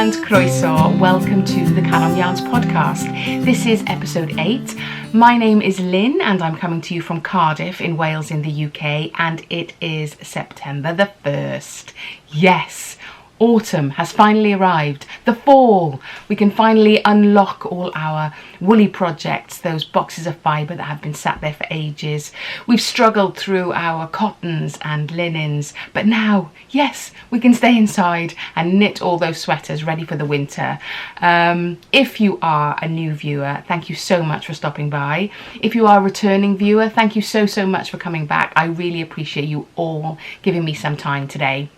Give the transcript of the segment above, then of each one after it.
and croeso. Welcome to the Calon Yarns podcast. This is episode 8. My name is Lynn and I'm coming to you from Cardiff in Wales in the UK, and it is September the 1st. Yes, autumn has finally arrived. The fall. We can finally unlock all our woolly projects, those boxes of fibre that have been sat there for ages. We've struggled through our cottons and linens, but now, yes, we can stay inside and knit all those sweaters ready for the winter. If you are a new viewer, thank you so much for stopping by. If you are a returning viewer, thank you so much for coming back. I really appreciate you all giving me some time today.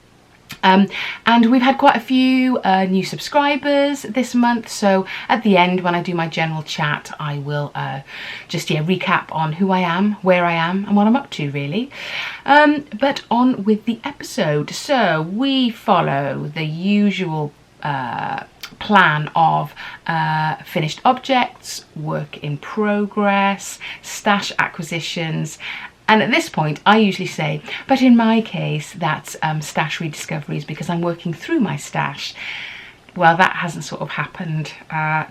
And we've had quite a few new subscribers this month, so at the end when I do my general chat I will just recap on who I am, where I am and what I'm up to really. But on with the episode. So we follow the usual plan of finished objects, work in progress, stash acquisitions. And at this point, I usually say, but in my case, that's stash rediscoveries because I'm working through my stash. Well, that hasn't sort of happened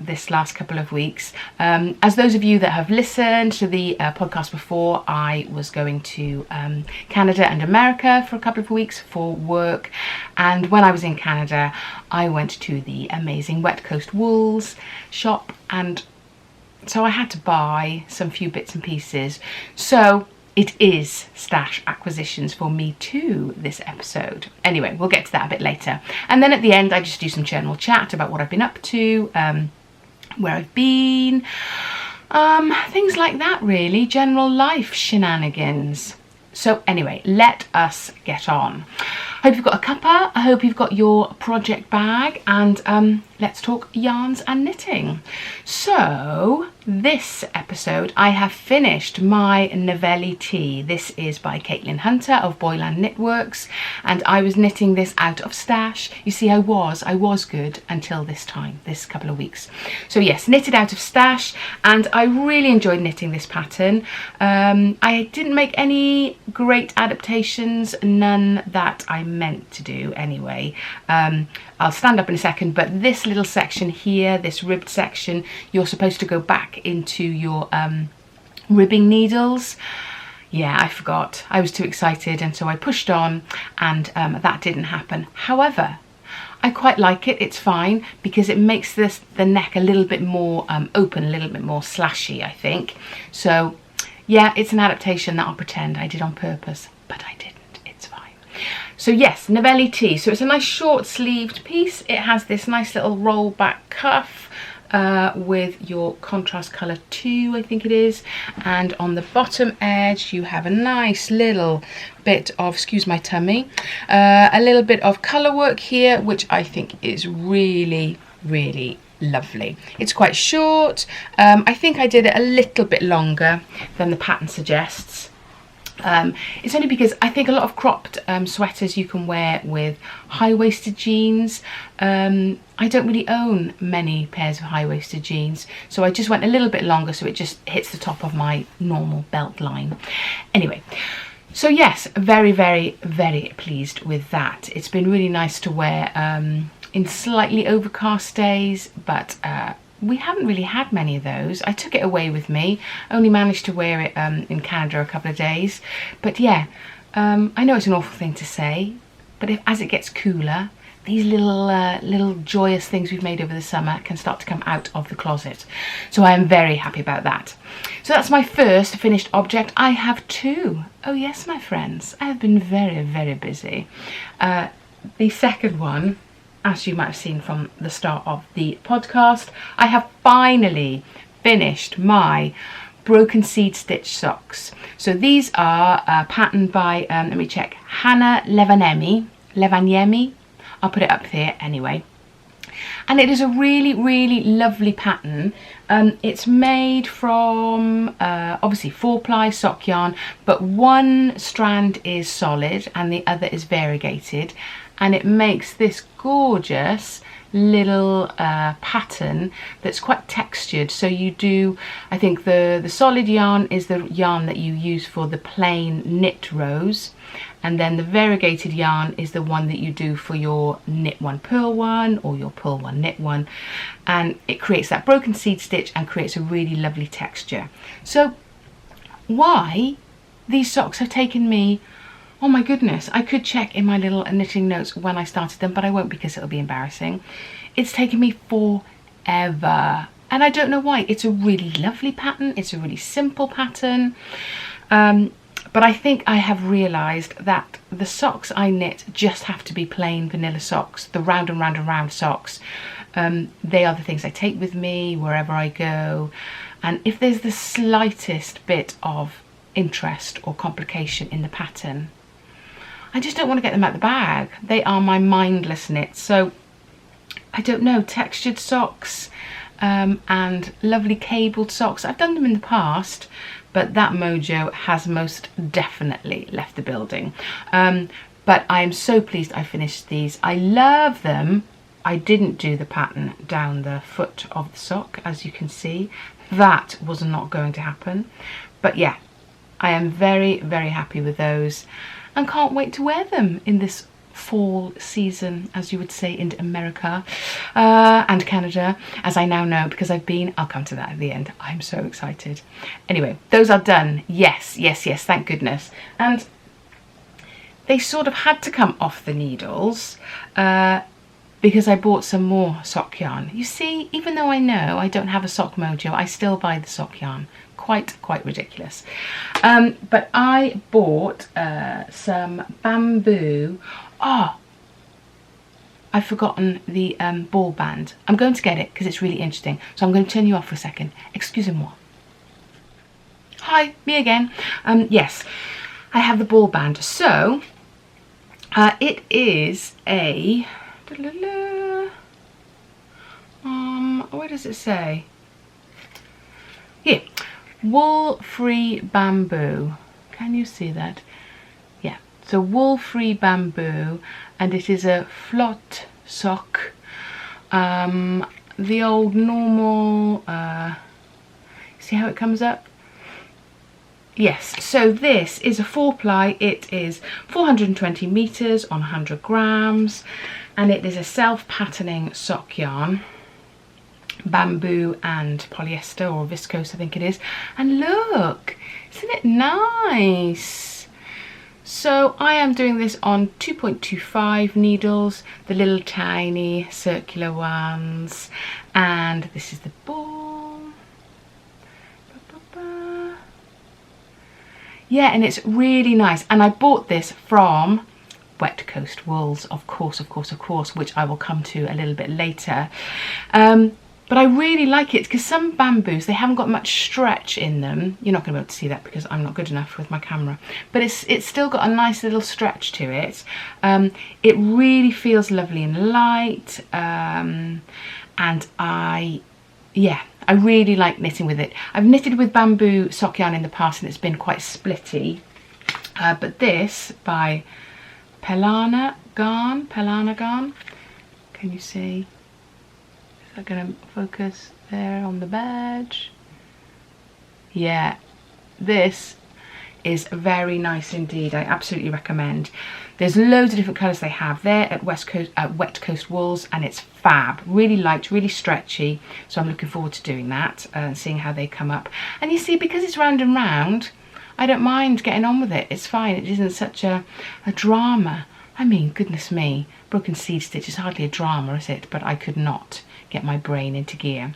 this last couple of weeks. As those of you that have listened to the podcast before, I was going to Canada and America for a couple of weeks for work. And when I was in Canada, I went to the amazing Wet Coast Wools shop. And so I had to buy some few bits and pieces. So it is stash acquisitions for me too, this episode. Anyway, we'll get to that a bit later. And then at the end, I just do some general chat about what I've been up to, where I've been, things like that really, general life shenanigans. So anyway, let us get on. Hope you've got a cuppa, I hope you've got your project bag, and let's talk yarns and knitting. So this episode I have finished my Navelli Tee. This is by Caitlin Hunter of Boylan Knitworks, and I was knitting this out of stash. You see, I was good until this couple of weeks. So yes, knitted out of stash, and I really enjoyed knitting this pattern. I didn't make any great adaptations, none that I meant to do anyway. I'll stand up in a second, but this little section here, this ribbed section, you're supposed to go back into your ribbing needles. Yeah, I forgot. I was too excited, and so I pushed on, and that didn't happen. However, I quite like it. It's fine because it makes the neck a little bit more open, a little bit more slashy, I think. So yeah, it's an adaptation that I'll pretend I did on purpose, but I didn't. It's fine. So yes, Navelli Tee. So it's a nice short sleeved piece. It has this nice little roll back cuff with your contrast colour 2, I think it is, and on the bottom edge you have a nice little bit of, excuse my tummy, a little bit of colour work here, which I think is really lovely. It's quite short. I think I did it a little bit longer than the pattern suggests. It's only because I think a lot of cropped sweaters you can wear with high-waisted jeans. I don't really own many pairs of high-waisted jeans, so I just went a little bit longer so it just hits the top of my normal belt line. Anyway, so yes, very pleased with that. It's been really nice to wear in slightly overcast days, but we haven't really had many of those. I took it away with me, only managed to wear it in Canada a couple of days. But yeah, I know it's an awful thing to say, but as it gets cooler, these little joyous things we've made over the summer can start to come out of the closet. So I am very happy about that. So that's my first finished object. I have 2. Oh yes, my friends, I have been very busy. The second one, as you might have seen from the start of the podcast, I have finally finished my broken seed stitch socks. So these are patterned by, let me check, Hannah Levaniemi. I'll put it up here anyway. And it is a really lovely pattern. It's made from obviously 4-ply sock yarn, but one strand is solid and the other is variegated, and it makes this gorgeous little pattern that's quite textured. So you do, I think the solid yarn is the yarn that you use for the plain knit rows, and then the variegated yarn is the one that you do for your knit one purl one or your purl one knit one, and it creates that broken seed stitch and creates a really lovely texture. So why these socks have taken me, oh my goodness, I could check in my little knitting notes when I started them, but I won't because it'll be embarrassing. It's taken me forever, and I don't know why. It's a really lovely pattern, it's a really simple pattern, but I think I have realised that the socks I knit just have to be plain vanilla socks, the round and round and round socks. They are the things I take with me wherever I go, and if there's the slightest bit of interest or complication in the pattern, I just don't want to get them out the bag. They are my mindless knits. So I don't know, textured socks and lovely cabled socks. I've done them in the past, but that mojo has most definitely left the building. But I am so pleased I finished these. I love them. I didn't do the pattern down the foot of the sock, as you can see. That was not going to happen. But yeah, I am very, very happy with those and can't wait to wear them in this fall season, as you would say in America and Canada, as I now know because I've been. I'll come to that at the end. I'm so excited. Anyway, those are done. Yes, yes, yes, thank goodness. And they sort of had to come off the needles because I bought some more sock yarn. You see, even though I know I don't have a sock mojo, I still buy the sock yarn. Quite ridiculous. But I bought some bamboo. Oh, I've forgotten the ball band. I'm going to get it because it's really interesting. So I'm going to turn you off for a second. Excusez-moi. Hi, me again. Yes, I have the ball band. So it is a... where does it say? Here. Wool-free bamboo. Can you see that? Yeah, so wool-free bamboo, and it is a flot sock. The old normal, see how it comes up? Yes, so this is a 4-ply. It is 420 meters on 100 grams, and it is a self-patterning sock yarn. Bamboo and polyester or viscose, I think it is. And look, isn't it nice? So I am doing this on 2.25 needles, the little tiny circular ones, and this is the ball. Yeah, and it's really nice, and I bought this from Wet Coast Wools, of course, which I will come to a little bit later. But I really like it because some bamboos, they haven't got much stretch in them. You're not going to be able to see that because I'm not good enough with my camera. But it's still got a nice little stretch to it. It really feels lovely and light. And I really like knitting with it. I've knitted with bamboo sock yarn in the past and it's been quite splitty. But this by Pelana Garn. Can you see? Is that going to focus there on the badge? Yeah, this is very nice indeed. I absolutely recommend. There's loads of different colours they have there at Wet Coast Wools, and it's fab. Really light, really stretchy. So I'm looking forward to doing that and seeing how they come up. And you see, because it's round and round, I don't mind getting on with it. It's fine. It isn't such a drama. I mean, goodness me, broken seed stitch is hardly a drama, is it? But I could not get my brain into gear.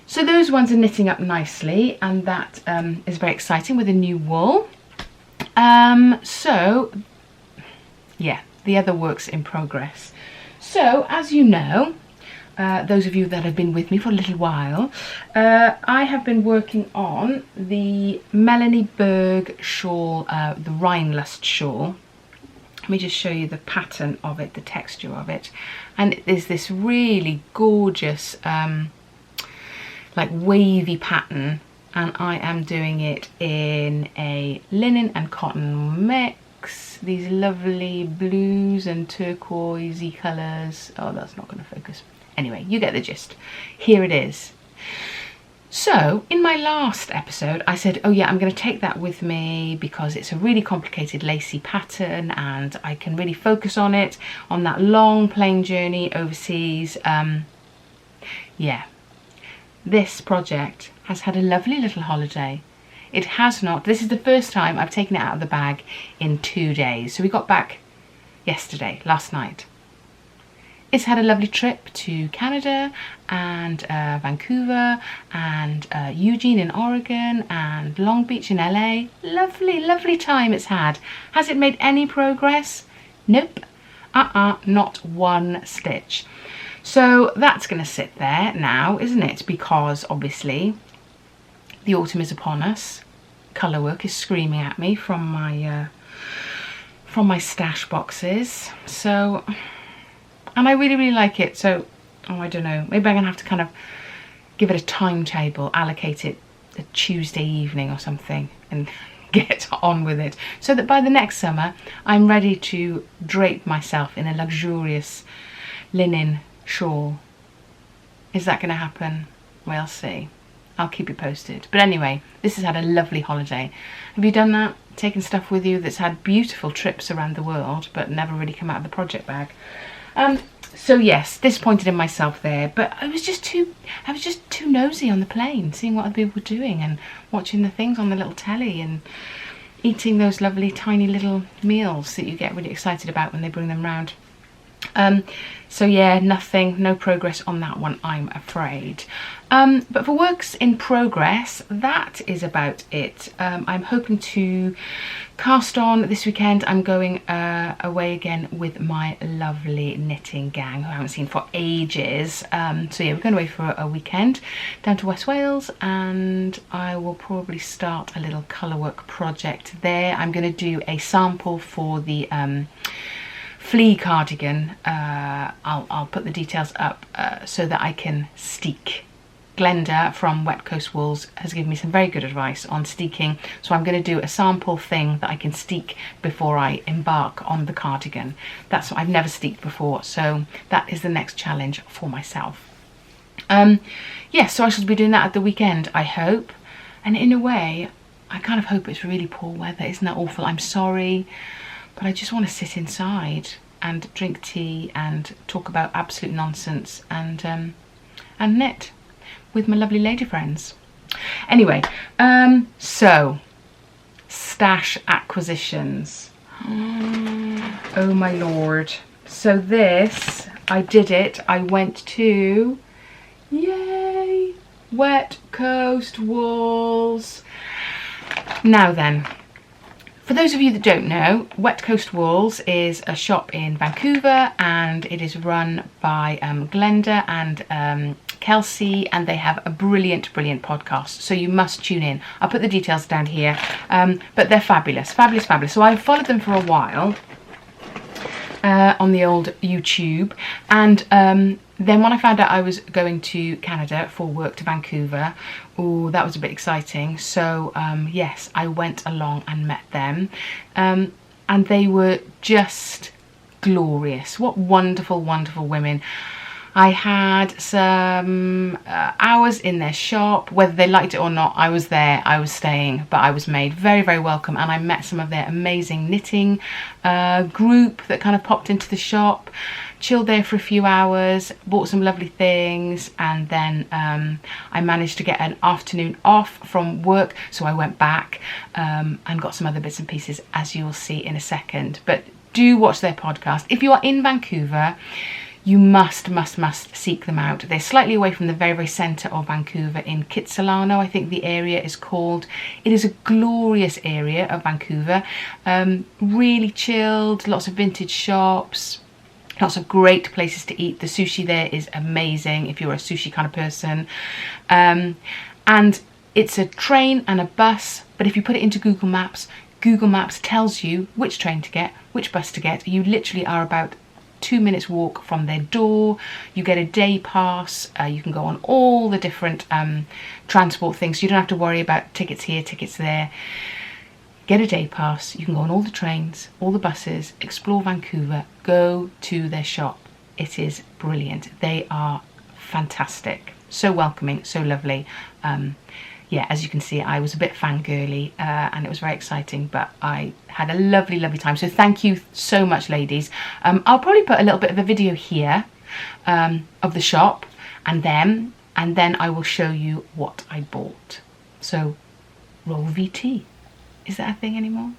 So those ones are knitting up nicely, and that is very exciting with a new wool. So yeah, the other work's in progress. So as you know, those of you that have been with me for a little while, I have been working on the Melanie Berg shawl, the Rheinlust shawl. Let me just show you the pattern of it, the texture of it. And it is this really gorgeous, like wavy pattern. And I am doing it in a linen and cotton mix these lovely blues and turquoisey colours. Oh, that's not going to focus. Anyway, you get the gist. Here it is. So in my last episode I said, oh yeah, I'm going to take that with me because it's a really complicated lacy pattern and I can really focus on it on that long plane journey overseas. Yeah, this project has had a lovely little holiday. It has not. This is the first time I've taken it out of the bag in 2 days. So we got back yesterday, last night. It's had a lovely trip to Canada and Vancouver and Eugene in Oregon and Long Beach in LA. Lovely, lovely time it's had. Has it made any progress? Nope. Not one stitch. So that's going to sit there now, isn't it? Because obviously the autumn is upon us. Colour work is screaming at me from my stash boxes. So... and I really, really like it, so, oh, I don't know, maybe I'm going to have to kind of give it a timetable, allocate it a Tuesday evening or something, and get on with it, so that by the next summer, I'm ready to drape myself in a luxurious linen shawl. Is that going to happen? We'll see. I'll keep you posted. But anyway, this has had a lovely holiday. Have you done that? Taken stuff with you that's had beautiful trips around the world, but never really come out of the project bag? So yes, disappointed in myself there, but I was just too nosy on the plane, seeing what other people were doing and watching the things on the little telly and eating those lovely tiny little meals that you get really excited about when they bring them round. So yeah, no progress on that one, I'm afraid. But for works in progress, that is about it. I'm hoping to cast on this weekend. I'm going away again with my lovely knitting gang who I haven't seen for ages. So yeah, we're going away for a weekend down to West Wales, and I will probably start a little colour work project there. I'm going to do a sample for the flea cardigan. I'll put the details up so that I can steek. Glenda from Wet Coast Wools has given me some very good advice on steeking, so I'm going to do a sample thing that I can steek before I embark on the cardigan. That's what I've never steeked before, so that is the next challenge for myself. Yes, so I shall be doing that at the weekend, I hope, and in a way I kind of hope it's really poor weather. Isn't that awful? I'm sorry, but I just want to sit inside and drink tea and talk about absolute nonsense and knit with my lovely lady friends. Anyway, so stash acquisitions. Oh my lord. So this, I did it. I went to, yay, Wet Coast Wools. Now then, for those of you that don't know, Wet Coast Wools is a shop in Vancouver, and it is run by Glenda and Kelsey, and they have a brilliant podcast, so you must tune in. I'll put the details down here, but they're fabulous. So I followed them for a while on the old YouTube, and then when I found out I was going to Canada for work to Vancouver, oh, that was a bit exciting. So yes, I went along and met them, and they were just glorious. What wonderful women. I had some hours in their shop. Whether they liked it or not, I was there, I was staying, but I was made very welcome, and I met some of their amazing knitting group that kind of popped into the shop, chilled there for a few hours, bought some lovely things, and then I managed to get an afternoon off from work, so I went back and got some other bits and pieces, as you will see in a second. But do watch their podcast. If you are in Vancouver, you must seek them out. They're slightly away from the very centre of Vancouver in Kitsilano, I think the area is called. It is a glorious area of Vancouver, really chilled, lots of vintage shops, lots of great places to eat. The sushi there is amazing if you're a sushi kind of person, and it's a train and a bus, but if you put it into Google Maps tells you which train to get, which bus to get. You literally are about 2 minutes walk from their door. You get a day pass. You can go on all the different transport things. You don't have to worry about tickets here, tickets there. get a day pass. You can go on all the trains, all the buses, explore Vancouver, go to their shop. It is brilliant. They are fantastic, so welcoming, so lovely. Yeah, as you can see, I was a bit fangirly and it was very exciting, but I had a lovely, lovely time. So thank you so much, ladies. I'll probably put a little bit of a video here of the shop and then I will show you what I bought. So roll VT. Is that a thing anymore?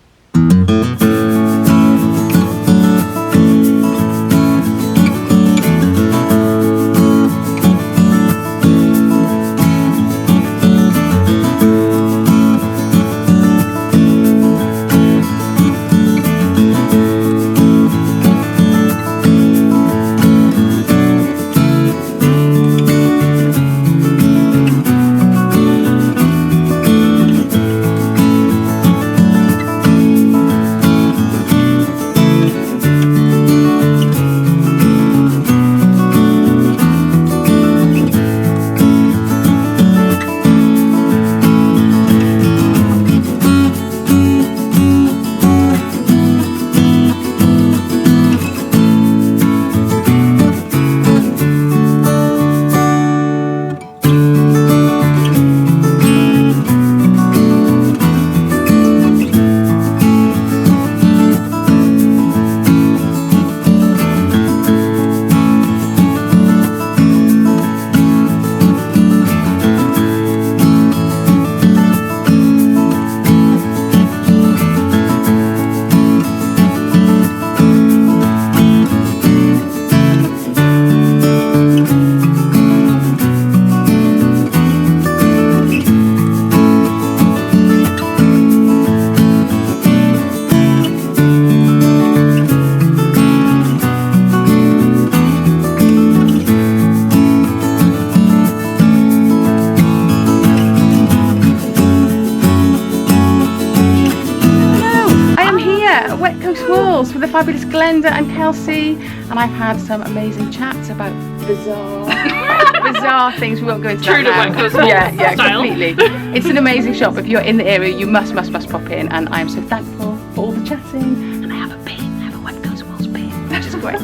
For the fabulous Glenda and Kelsey, and I've had some amazing chats about bizarre things. We won't go into that now. Yeah, completely. It's an amazing shop. If you're in the area, you must pop in, and I am so thankful for all the chatting. And I have a pin, I have a What Goes Walls pin, which is great.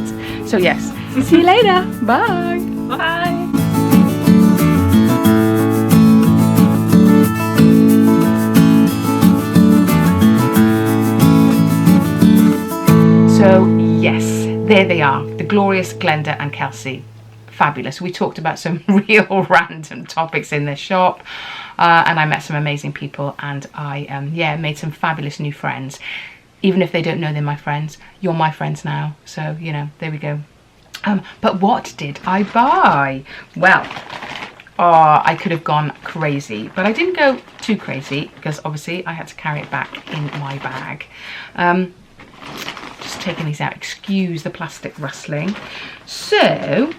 So yes, see you later. Bye. Bye. So yes, there they are, the glorious Glenda and Kelsey. Fabulous. We talked about some real random topics in their shop, and I met some amazing people, and I made some fabulous new friends. Even if they don't know they're my friends, you're my friends now. So, you know, there we go. But what did I buy? Well, I could have gone crazy, but I didn't go too crazy because obviously I had to carry it back in my bag. Just taking these out, excuse the plastic rustling. So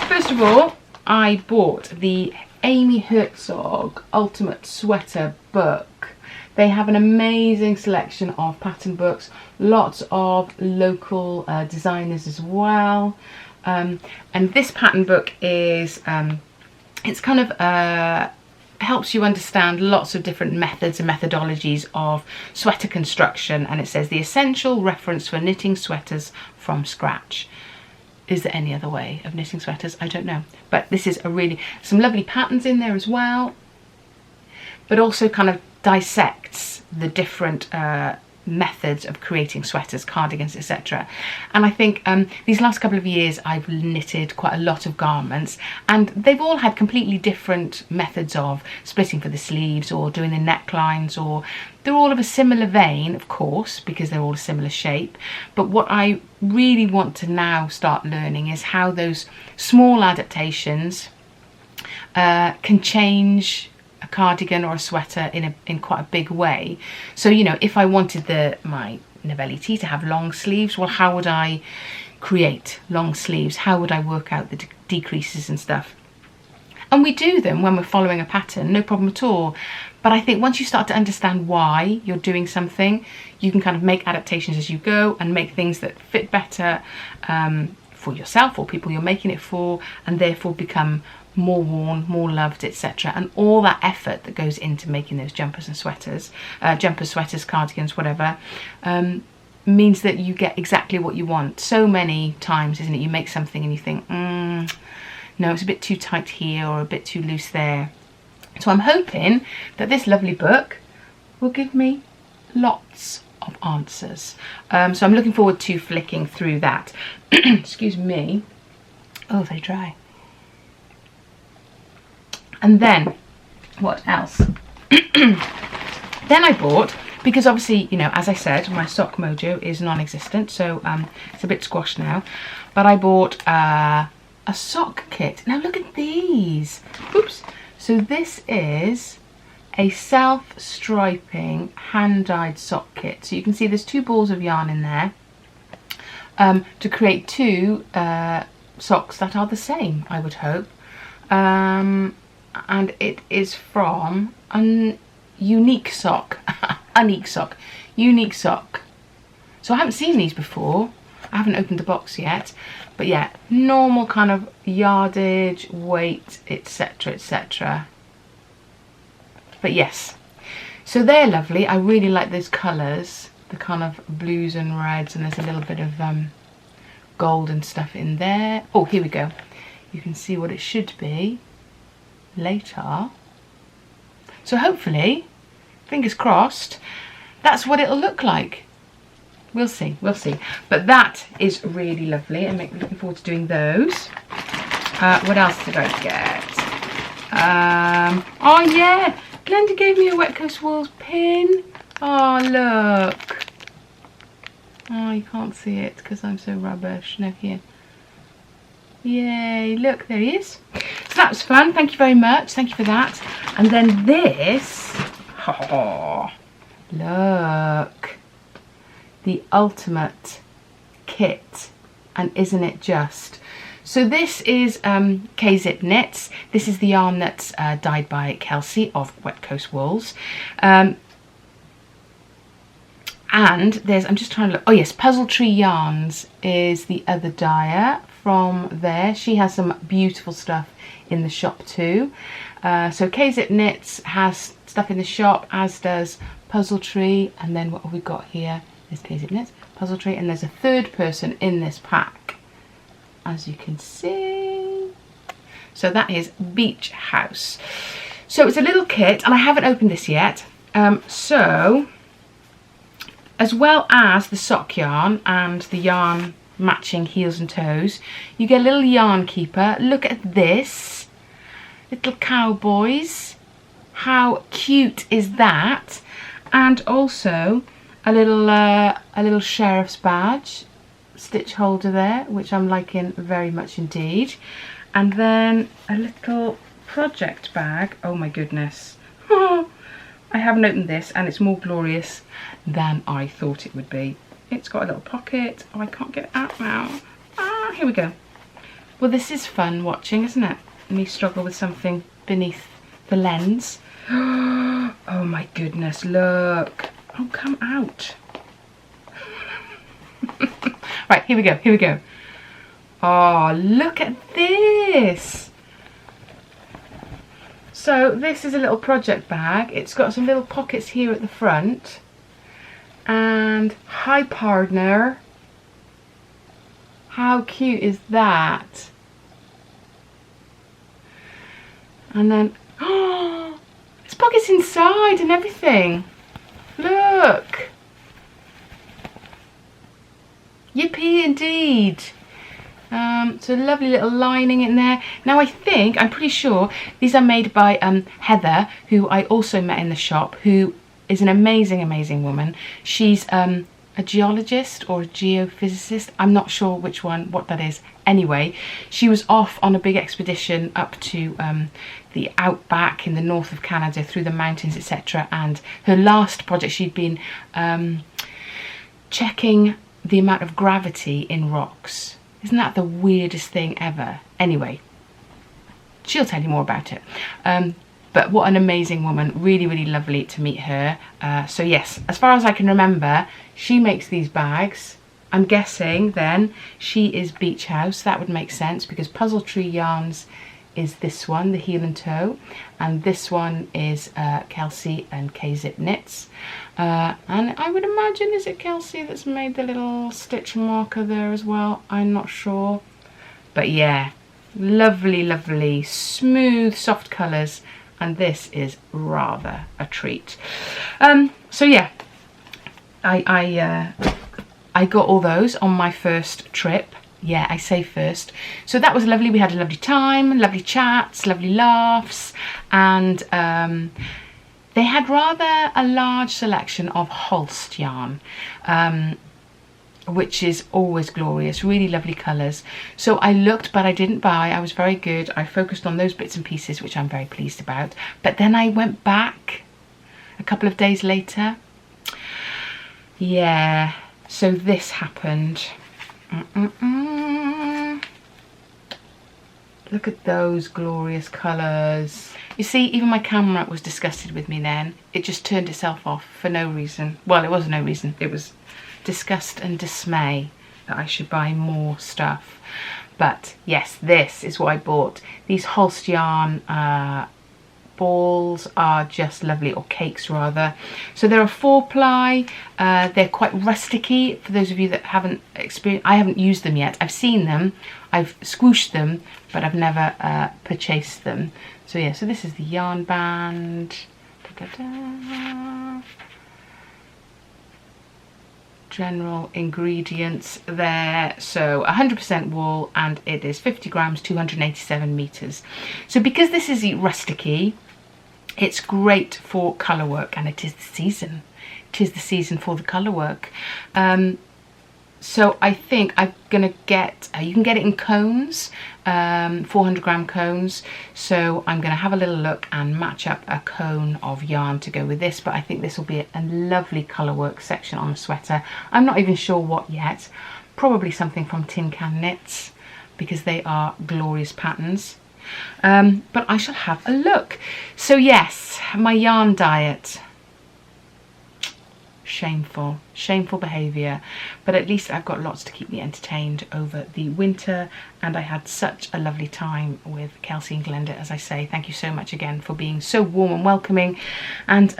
first of all, I bought the Amy Hertzog Ultimate Sweater book. They have an amazing selection of pattern books, lots of local designers as well, and this pattern book is it's kind of helps you understand lots of different methods and methodologies of sweater construction, and it says the essential reference for knitting sweaters from scratch. Is there any other way of knitting sweaters? I don't know, but this is some lovely patterns in there as well, but also kind of dissects the different methods of creating sweaters, cardigans, etc. And I think these last couple of years I've knitted quite a lot of garments, and they've all had completely different methods of splitting for the sleeves or doing the necklines, or they're all of a similar vein, of course, because they're all a similar shape. But what I really want to now start learning is how those small adaptations can change a cardigan or a sweater in quite a big way. So, you know, if I wanted my Navelli Tee to have long sleeves, well, how would I create long sleeves? How would I work out the decreases and stuff? And we do them when we're following a pattern, no problem at all. But I think once you start to understand why you're doing something, you can kind of make adaptations as you go and make things that fit better for yourself or people you're making it for, and therefore become more worn, more loved, etc. And all that effort that goes into making those jumpers and sweaters, jumpers, sweaters, cardigans, whatever, means that you get exactly what you want. So many times, isn't it, you make something and you think, no, it's a bit too tight here or a bit too loose there. So I'm hoping that this lovely book will give me lots of answers. So I'm looking forward to flicking through that. Excuse me. Oh, very dry. And then, what else? Then I bought, because obviously, you know, as I said, my sock mojo is non-existent, so it's a bit squashed now. But I bought a sock kit. Now look at these. Oops. So this is a self-striping hand-dyed sock kit. So you can see there's 2 balls of yarn in there to create 2 socks that are the same, I would hope. And it is from a unique sock. Unique sock. So I haven't seen these before. I haven't opened the box yet. But yeah, normal kind of yardage, weight, etc, etc. But yes, so they're lovely. I really like those colours, the kind of blues and reds, and there's a little bit of gold and stuff in there. Oh, here we go. You can see what it should be later. So hopefully, fingers crossed, that's what it'll look like. We'll see, we'll see. But that is really lovely. I'm looking forward to doing those. What else did I get? Oh yeah, Glenda gave me a Wet Coast Wools pin. Oh look. Oh, you can't see it because I'm so rubbish. No, here. Yay, look, there he is. So that was fun. Thank you very much. Thank you for that. And then this. Oh, look. The ultimate kit. And isn't it just? So this is K-Zip Knits. This is the yarn that's dyed by Kelsey of Wet Coast Wools. And there's, I'm just trying to look, oh yes, Puzzle Tree Yarns is the other dyer from there. She has some beautiful stuff in the shop too. So K-Zip Knits has stuff in the shop, as does Puzzle Tree. And then what have we got here? There's K-Zip Knits, Puzzle Tree, and there's a third person in this pack, as you can see. So that is Beach House. So it's a little kit, and I haven't opened this yet. So, as well as the sock yarn and the yarn matching heels and toes, you get a little yarn keeper. Look at this. Little cowboys. How cute is that? And also a little sheriff's badge stitch holder there, which I'm liking very much indeed. And then a little project bag. Oh my goodness. I haven't opened this, and it's more glorious than I thought it would be. It's got a little pocket. Oh, I can't get it out now. Ah, here we go. Well, this is fun watching, isn't it? Me struggle with something beneath the lens. Oh my goodness, look. Oh, come out. Right, here we go, here we go. Oh, look at this. So this is a little project bag. It's got some little pockets here at the front. And hi partner. How cute is that? And then, oh, there's pockets inside and everything. Look. Yippee indeed. So lovely little lining in there. Now I think, I'm pretty sure, these are made by Heather, who I also met in the shop, who is an amazing, amazing woman. She's a geologist or a geophysicist. I'm not sure which one, what that is. Anyway, she was off on a big expedition up to the outback in the north of Canada, through the mountains, etc. And her last project, she'd been checking the amount of gravity in rocks. Isn't that the weirdest thing ever? Anyway, she'll tell you more about it. But what an amazing woman. Really, really lovely to meet her. So yes, as far as I can remember, she makes these bags. I'm guessing then she is Beach House. That would make sense because Puzzle Tree Yarns is this one, the heel and toe, and this one is Kelsey and K-Zip Knits. And I would imagine, is it Kelsey that's made the little stitch marker there as well? I'm not sure. But yeah, lovely, lovely, smooth, soft colours, and this is rather a treat. So yeah, I got all those on my first trip. Yeah, I say first. So that was lovely. We had a lovely time, lovely chats, lovely laughs, and they had rather a large selection of Holst yarn, which is always glorious, really lovely colours. So I looked, but I didn't buy. I was very good. I focused on those bits and pieces, which I'm very pleased about. But then I went back a couple of days later. Yeah, so this happened. Look at those glorious colours. You see, even my camera was disgusted with me then. It just turned itself off for no reason. Well, it wasn't no reason. It was disgust and dismay that I should buy more stuff. But yes, this is what I bought. These Holst yarn balls are just lovely, or cakes rather. So they're a 4-ply. They're quite rusticy. For those of you that haven't experienced, I haven't used them yet. I've seen them, I've squooshed them, but I've never purchased them. So yeah, so this is the yarn band. General ingredients there. So 100% wool, and it is 50 grams, 287 meters. So because this is rusticy, it's great for colour work, and it is the season. It is the season for the colour work. So I think I'm gonna get, you can get it in cones, 400 gram cones. So I'm gonna have a little look and match up a cone of yarn to go with this, but I think this will be a lovely colour work section on the sweater. I'm not even sure what yet. Probably something from Tin Can Knits, because they are glorious patterns. But I shall have a look. So yes, my yarn diet. Shameful, shameful behaviour, but at least I've got lots to keep me entertained over the winter, and I had such a lovely time with Kelsey and Glenda. As I say, thank you so much again for being so warm and welcoming, and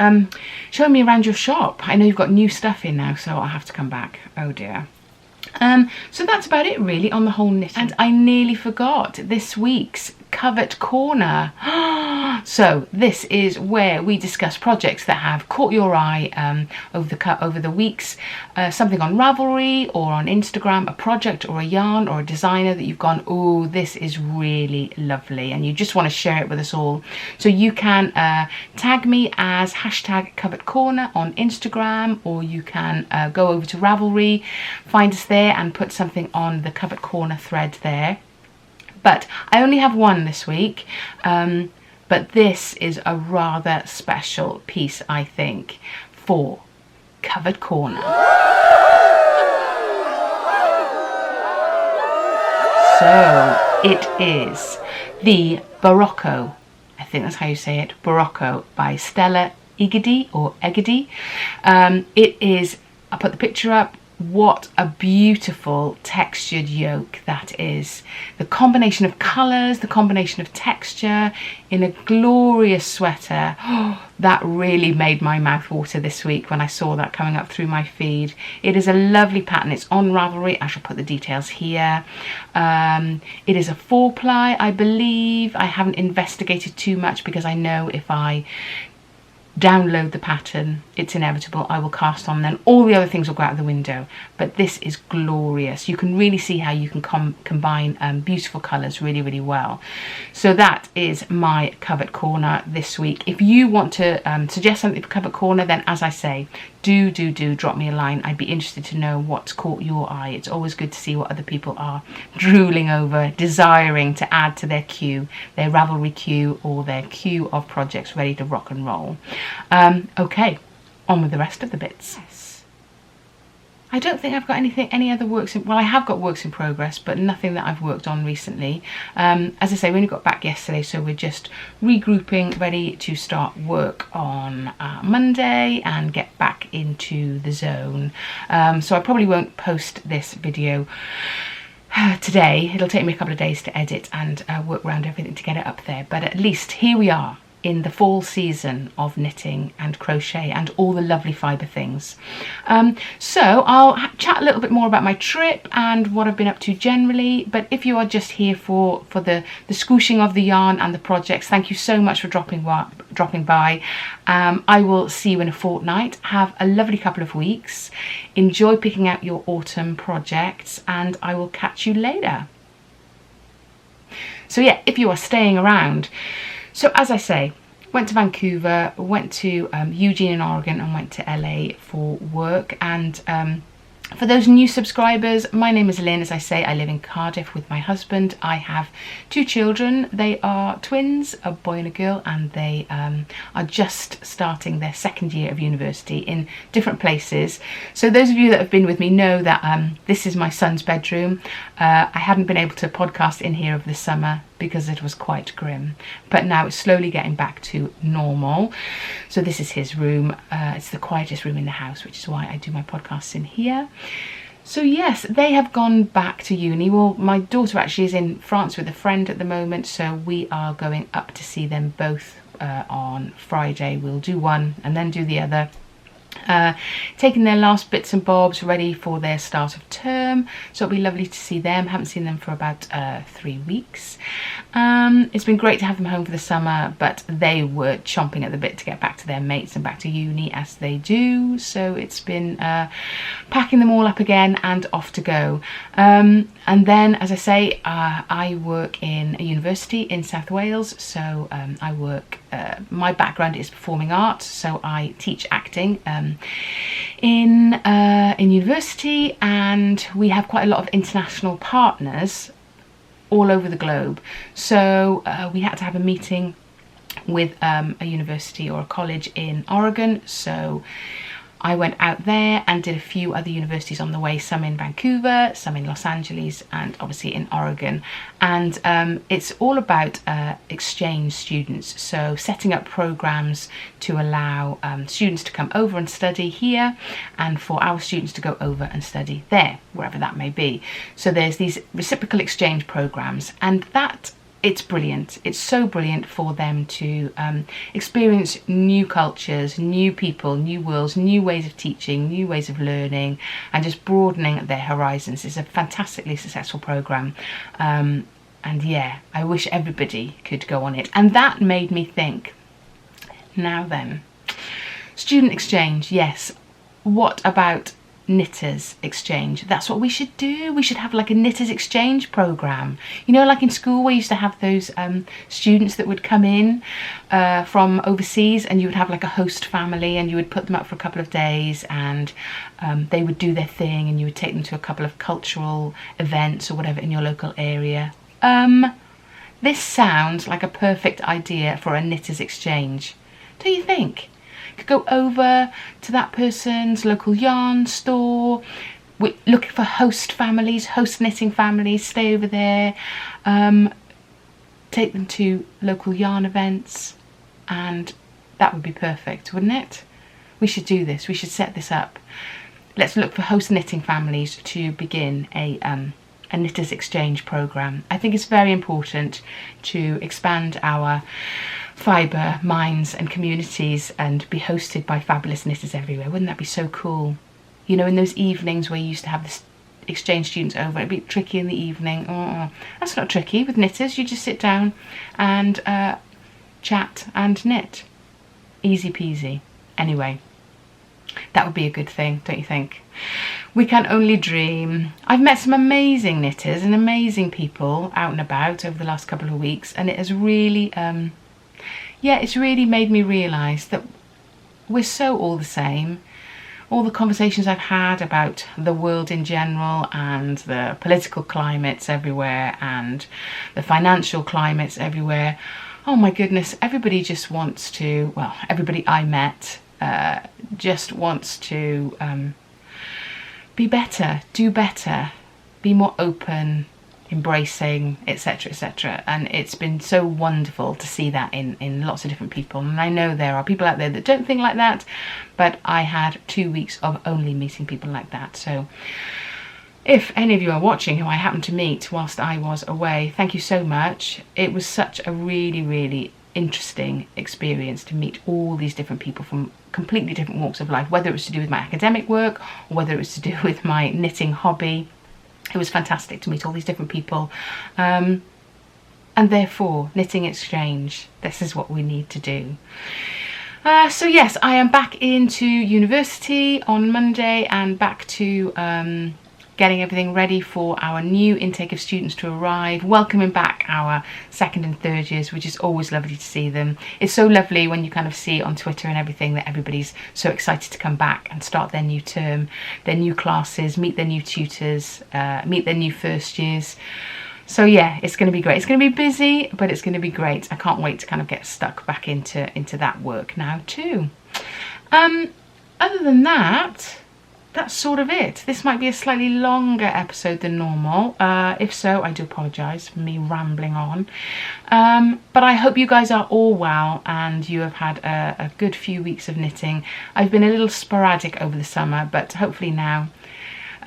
showing me around your shop. I know you've got new stuff in now, so I'll have to come back. Oh dear. So that's about it really on the whole knitting. And I nearly forgot this week's Covert Corner. So this is where we discuss projects that have caught your eye over the weeks. Something on Ravelry or on Instagram, a project or a yarn or a designer that you've gone, oh, this is really lovely, and you just want to share it with us all. So you can tag me as #CovertCorner on Instagram, or you can go over to Ravelry, find us there and put something on the Covert Corner thread there. But I only have one this week, but this is a rather special piece, I think, for Covert Corner. So it is the Barocco, I think that's how you say it, Barocco by Stella Egedy or Egedy. It is, I'll put the picture up. What a beautiful textured yoke that is. The combination of colours, the combination of texture in a glorious sweater. Oh, that really made my mouth water this week when I saw that coming up through my feed. It is a lovely pattern. It's on Ravelry. I shall put the details here. It is a 4-ply, I believe. I haven't investigated too much because I know if I download the pattern, it's inevitable I will cast on, then all the other things will go out the window. But this is glorious. You can really see how you can combine beautiful colours really, really well. So that is my Covert Corner this week. If you want to suggest something for Covert Corner, then as I say, do drop me a line. I'd be interested to know what's caught your eye. It's always good to see what other people are drooling over, desiring to add to their queue, their Ravelry queue, or their queue of projects ready to rock and roll. Okay, on with the rest of the bits. Yes. I don't think I've got any other works in, well, I have got works in progress, but nothing that I've worked on recently. As I say, we only got back yesterday, so we're just regrouping, ready to start work on Monday and get back into the zone. So I probably won't post this video today. It'll take me a couple of days to edit and work around everything to get it up there, but at least here we are in the fall season of knitting and crochet and all the lovely fibre things. So I'll chat a little bit more about my trip and what I've been up to generally, but if you are just here for the squooshing of the yarn and the projects, thank you so much for dropping by. I will see you in a fortnight. Have a lovely couple of weeks. Enjoy picking out your autumn projects, and I will catch you later. So yeah, if you are staying around, so as I say, went to Vancouver, went to Eugene in Oregon, and went to LA for work. And for those new subscribers, my name is Lynn. As I say, I live in Cardiff with my husband. I have 2 children. They are twins, a boy and a girl, and they are just starting their 2nd year of university in different places. So those of you that have been with me know that this is my son's bedroom. I hadn't been able to podcast in here over the summer because it was quite grim, but now it's slowly getting back to normal. So this is his room. It's the quietest room in the house, which is why I do my podcasts in here. So yes, they have gone back to uni. Well, my daughter actually is in France with a friend at the moment, so we are going up to see them both on Friday. We'll do one and then do the other. Taking their last bits and bobs ready for their start of term, so it'll be lovely to see them. Haven't seen them for about 3 weeks. It's been great to have them home for the summer, but they were chomping at the bit to get back to their mates and back to uni, as they do, so it's been packing them all up again and off to go. And then, as I say, I work in a university in South Wales, so I work, my background is performing arts, so I teach acting in university, and we have quite a lot of international partners all over the globe. So we had to have a meeting with a university or a college in Oregon, so I went out there and did a few other universities on the way, some in Vancouver, some in Los Angeles, and obviously in Oregon. And it's all about exchange students, so setting up programs to allow students to come over and study here, and for our students to go over and study there, wherever that may be. So there's these reciprocal exchange programs, and that it's brilliant. It's so brilliant for them to experience new cultures, new people, new worlds, new ways of teaching, new ways of learning, and just broadening their horizons. It's a fantastically successful program. And yeah, I wish everybody could go on it. And that made me think, now then, student exchange, yes. What about knitters exchange? That's what we should do. We should have like a knitters exchange program, you know, like in school we used to have those students that would come in from overseas, and you would have like a host family, and you would put them up for a couple of days, and they would do their thing, and you would take them to a couple of cultural events or whatever in your local area. This sounds like a perfect idea for a knitters exchange, don't you think? Could go over to that person's local yarn store, looking for host families, host knitting families, stay over there, take them to local yarn events, and that would be perfect, wouldn't it? We should do this. We should set this up. Let's look for host knitting families to begin a knitters exchange program. I think it's very important to expand our fibre minds and communities and be hosted by fabulous knitters everywhere. Wouldn't that be so cool? You know, in those evenings where you used to have the exchange students over, it'd be tricky in the evening. That's not tricky with knitters. You just sit down and chat and knit. Easy peasy. Anyway, that would be a good thing, don't you think? We can only dream. I've met some amazing knitters and amazing people out and about over the last couple of weeks, and it has really yeah, it's really made me realise that we're so all the same. All the conversations I've had about the world in general, and the political climates everywhere, and the financial climates everywhere. Oh my goodness, everybody just wants to, well, everybody I met just wants to be better, do better, be more open, embracing, etc, etc, and it's been so wonderful to see that in lots of different people. And I know there are people out there that don't think like that, but I had 2 weeks of only meeting people like that, so If any of you are watching who I happened to meet whilst I was away, thank you so much. It was such a really, really interesting experience to meet all these different people from completely different walks of life, whether it was to do with my academic work or whether it was to do with my knitting hobby. It was fantastic to meet all these different people. And therefore, knitting exchange, this is what we need to do. So yes, I am back into university on Monday and back to getting everything ready for our new intake of students to arrive, welcoming back our second and third years, which is always lovely to see them. It's so lovely when you kind of see on Twitter and everything that everybody's so excited to come back and start their new term, their new classes, meet their new tutors, meet their new first years. So yeah, it's going to be great. It's going to be busy, but it's going to be great. I can't wait to kind of get stuck back into that work now too. Other than that, that's sort of it. This might be a slightly longer episode than normal. If so, I do apologise for me rambling on. But I hope you guys are all well and you have had a good few weeks of knitting. I've been a little sporadic over the summer, but hopefully now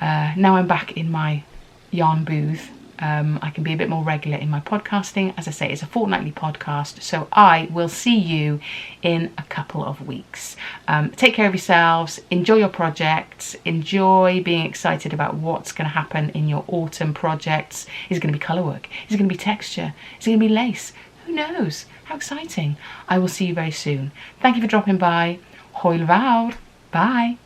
I'm back in my yarn booth. I can be a bit more regular in my podcasting. As I say, it's a fortnightly podcast, so I will see you in a couple of weeks. Take care of yourselves, enjoy your projects, enjoy being excited about what's going to happen in your autumn projects. Is it going to be colour work? Is it going to be texture? Is it going to be lace? Who knows? How exciting. I will see you very soon. Thank you for dropping by. Hwyl fawr. Bye.